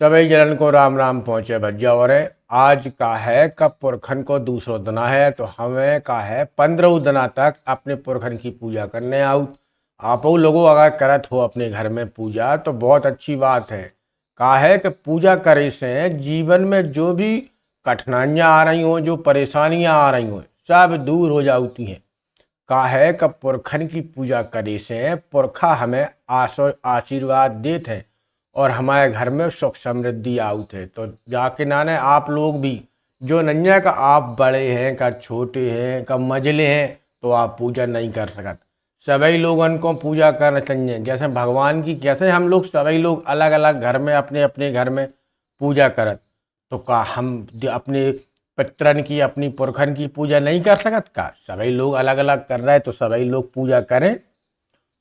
सभी जनन को राम राम पहुँचे भज्जा। और आज का है कब पुरखन को दूसरो दना है, तो हमें का है 15 दना तक अपने पुरखन की पूजा करने आओ। आप लोगों अगर करत हो अपने घर में पूजा तो बहुत अच्छी बात है। का है कि पूजा करे से जीवन में जो भी कठिनाइयाँ आ रही हों, जो परेशानियाँ आ रही हों, सब दूर हो जाती हैं। का है कि पुरखन की पूजा करे से पुरखा हमें आशीर्वाद देते हैं और हमारे घर में सुख समृद्धि आउत है। तो जाके नाने आप लोग भी जो नन्या का आप बड़े हैं का छोटे हैं का मझले हैं तो आप पूजा नहीं कर सकत। सभी लोगन को पूजा करना चाहिए। जैसे भगवान की कैसे हम लोग सभी लोग अलग अलग घर में अपने अपने घर में पूजा करत, तो का हम अपने पितरन की अपनी पुरखन की पूजा नहीं कर सकत का? सभी लोग अलग अलग कर रहे तो सभी लोग पूजा करें।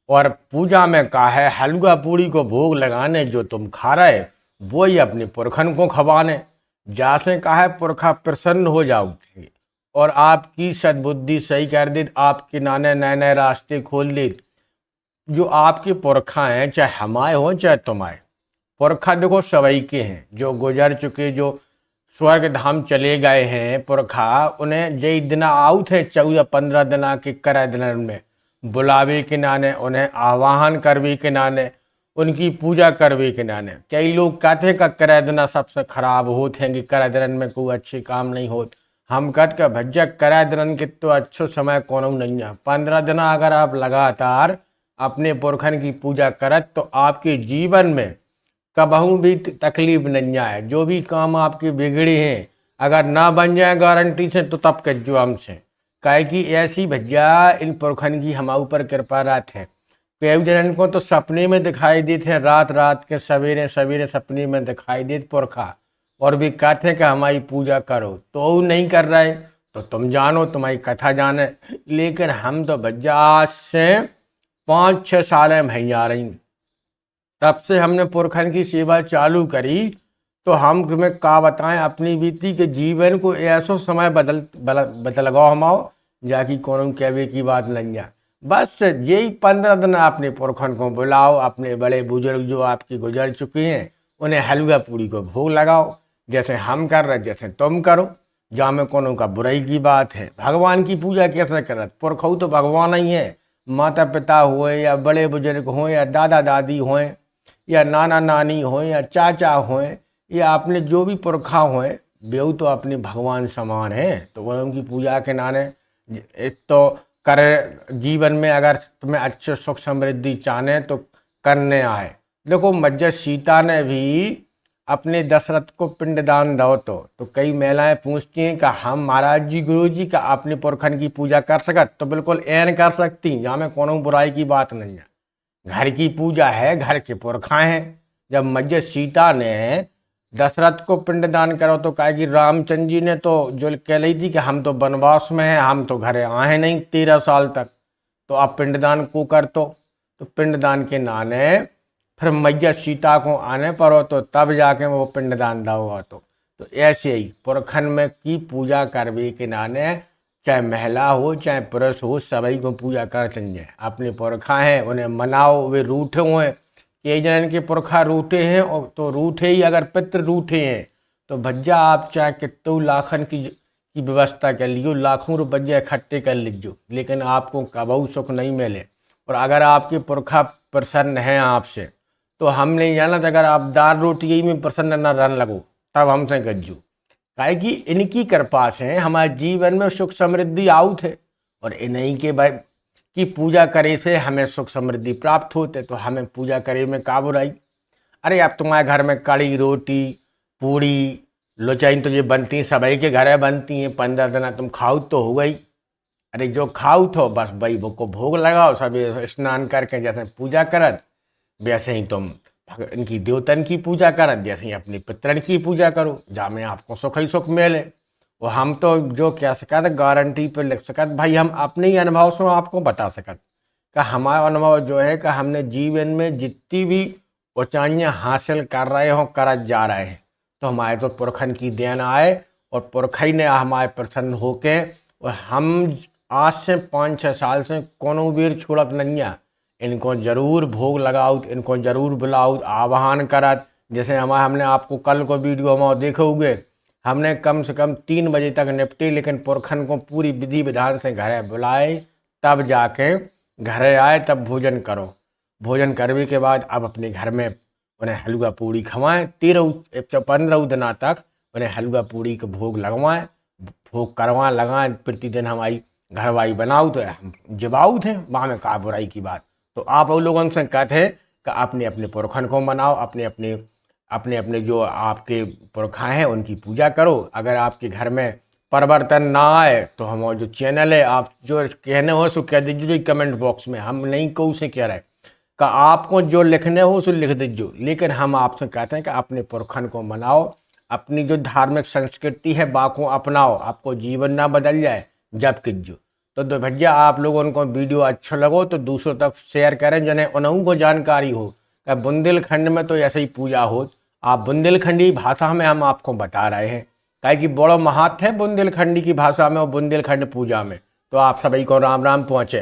और पूजा में का है हलवा पूड़ी को भोग लगाने, जो तुम खा रहे वो ही अपने पुरखन को खवाने। जासे का है पुरखा प्रसन्न हो जाओगे और आपकी सद्बुद्धि सही कर दे, आपके नाने नए नए रास्ते खोल दे। जो आपके पुरखा हैं, चाहे हमारे हों चाहे तुम्हारे, पुरखा देखो सवई के हैं जो गुजर चुके, जो स्वर्ग धाम चले गए हैं पुरखा। उन्हें जय दिना आउत है 14-15 दिना के करे दिन में बुलावे के नाने, उन्हें आवाहन करवे के नाने, उनकी पूजा करवे के नाने। कई लोग कहते हैं कि करे दिना सबसे खराब होते हैं कि करे दिन में कोई अच्छे काम नहीं होते। हम कहते का भज्जा करे दिन के तो अच्छो समय कौन नहीं है। 15 दिना अगर आप लगातार अपने पुरखन की पूजा करत तो आपके जीवन में कबहू भी तकलीफ नहीं आए। जो भी काम आपके बिगड़े हैं अगर ना बन जाए गारंटी से तो तब कज्जो हमसे। काहे कि ऐसी भैया इन पुरखन की हमारे ऊपर कृपा रात है। कई जनन को तो सपने में दिखाई देते हैं, रात रात के सवेरे सवेरे सपने में दिखाई देते पुरखा, और भी कहते हैं कि हमारी पूजा करो, तो वो नहीं कर रहे तो तुम जानो, तुम्हारी कथा जाने। लेकिन हम तो भैया आज से 5-6 साल भैया रही, तब से हमने पुरखन की सेवा चालू करी। तो हम तुम्हें का बताएं अपनी बीती के जीवन को ऐसो समय बदल गो हमाओ जाकि कोनो कहवे की बात नहीं है। बस यही 15 दिन अपने पुरखन को बुलाओ, अपने बड़े बुजुर्ग जो आपके गुजर चुके हैं उन्हें हलवा पूड़ी को भोग लगाओ। जैसे हम कर रहे जैसे तुम करो, जा में कोनो का बुराई की बात है। भगवान की पूजा कैसे करत? पुरखऊ तो भगवान ही है। माता पिता हुए या बड़े बुजुर्ग हों या दादा दादी हों या नाना नानी हों या चाचा हों या अपने जो भी पुरखा हों, बेऊ तो अपने भगवान समान हैं। तो वह उनकी पूजा के नाने एक तो कर जीवन में अगर तुम्हें अच्छे सुख समृद्धि चाहने तो करने आए। देखो मज्जा सीता ने भी अपने दशरथ को पिंडदान दो तो कई महिलाएं पूछती हैं कि हम महाराज जी गुरु जी का अपने पुरखन की पूजा कर सकत? तो बिल्कुल एन कर सकती, यहाँ में कोनो बुराई की बात नहीं है। घर की पूजा है, घर के पुरखा हैं। जब मज्जा सीता ने दशरथ को पिंडदान करो तो कहा कि रामचंद्र जी ने तो जो कह रही थी कि हम तो वनवास में हैं, हम तो घरे आए नहीं 13 साल तक, तो आप पिंडदान को कर तो पिंडदान के नाने फिर मैया सीता को आने पर हो तो तब जाके वो पिंडदान दो। तो ऐसे ही पुरखन में की पूजा करवे के नाने चाहे महिला हो चाहे पुरुष हो सभी को पूजा कर चाहिए। अपने पुरखा हैं उन्हें मनाओ, वे रूठे हुए हैं। कई जन के पुरखा रूठे हैं और तो रूठे ही, अगर पितृ रूठे हैं तो भज्जा आप चाहे कितने लाखन की व्यवस्था कर लियो, लाखों रुपये इकट्ठे कर लीजिए, लेकिन आपको कबहू सुख नहीं मिले। और अगर आपके पुरखा प्रसन्न हैं आपसे तो हम नहीं जाना था, अगर आप दाल रोटी में प्रसन्न न रहने लगो तब हमसे गज्जू। काहे कि इनकी कृपा से हमारे जीवन में सुख समृद्धि आउत है और इन्हीं के भाई की पूजा करे से हमें सुख समृद्धि प्राप्त होते। तो हमें पूजा करे में का बुराई? अरे अब तुम्हारे घर में कड़ी रोटी पूड़ी लोचाइन तो ये बनती हैं, सभी के घर में बनती हैं। 15 दिन तुम खाओ तो हो गई। अरे जो खाओ तो बस भाई वो को भोग लगाओ, सब स्नान करके जैसे पूजा करत वैसे ही तुम इनकी देवतन की पूजा करत, जैसे ही अपनी पितरन की पूजा करो, जा में आपको सुख ही सुख मिले। और हम तो जो कह सकत गारंटी पे लिख सकत भाई, हम अपने ही अनुभव से आपको बता सकत का हमारा अनुभव जो है कि हमने जीवन में जितनी भी ऊंचाइयाँ हासिल कर रहे हो करत जा रहे हैं तो हमारे तो पुरखन की देन आए और पुरखई ने हमारे प्रसन्न होके। और हम आज से 5-6 साल से कोनो वीर छोड़त नहीं है। इनको जरूर भोग लगाओ, इनको जरूर बुलाओ, आवाहन करत जैसे हमने आपको कल को वीडियो में देखोगे, हमने कम से कम 3 बजे तक निपटी, लेकिन पुरखन को पूरी विधि विधान से घरे बुलाए, तब जाके घरे आए, तब भोजन करो। भोजन करने के बाद अब अपने घर में उन्हें हलवा पूड़ी खवाएं। 15 दिना तक उन्हें हलवा पूड़ी के भोग लगवाएं, भोग करवाएं, लगाएं। प्रतिदिन हमारी घरवाई बनाऊ तो हम जबाऊ थे, वहाँ में का बुराई की बात। तो आप उन लोगों से कहते हैं कि अपने अपने पुरखन को मनाओ, अपने अपने जो आपके पुरखा हैं उनकी पूजा करो। अगर आपके घर में परिवर्तन ना आए तो हमारा जो चैनल है, आप जो कहने हो सो कह दीजिए कमेंट बॉक्स में, हम नहीं कहूँ से कह रहे कि आपको जो लिखने हो सो लिख दीजिए, लेकिन हम आपसे कहते हैं कि अपने पुरखन को मनाओ, अपनी जो धार्मिक संस्कृति है बाको अपनाओ, आपको जीवन ना बदल जाए जब कीजिए। तो भैया आप लोगों को वीडियो अच्छा लगो तो दूसरों तक शेयर करें, जिन्हें उन्हों को जानकारी हो कि बुंदेलखंड में तो ऐसे ही पूजा हो। आप बुंदेलखंडी भाषा में हम आपको बता रहे हैं, काहे कि बड़ो महत्व है बुंदेलखंडी की भाषा में और बुंदेलखंड पूजा में। तो आप सभी को राम राम पहुँचे।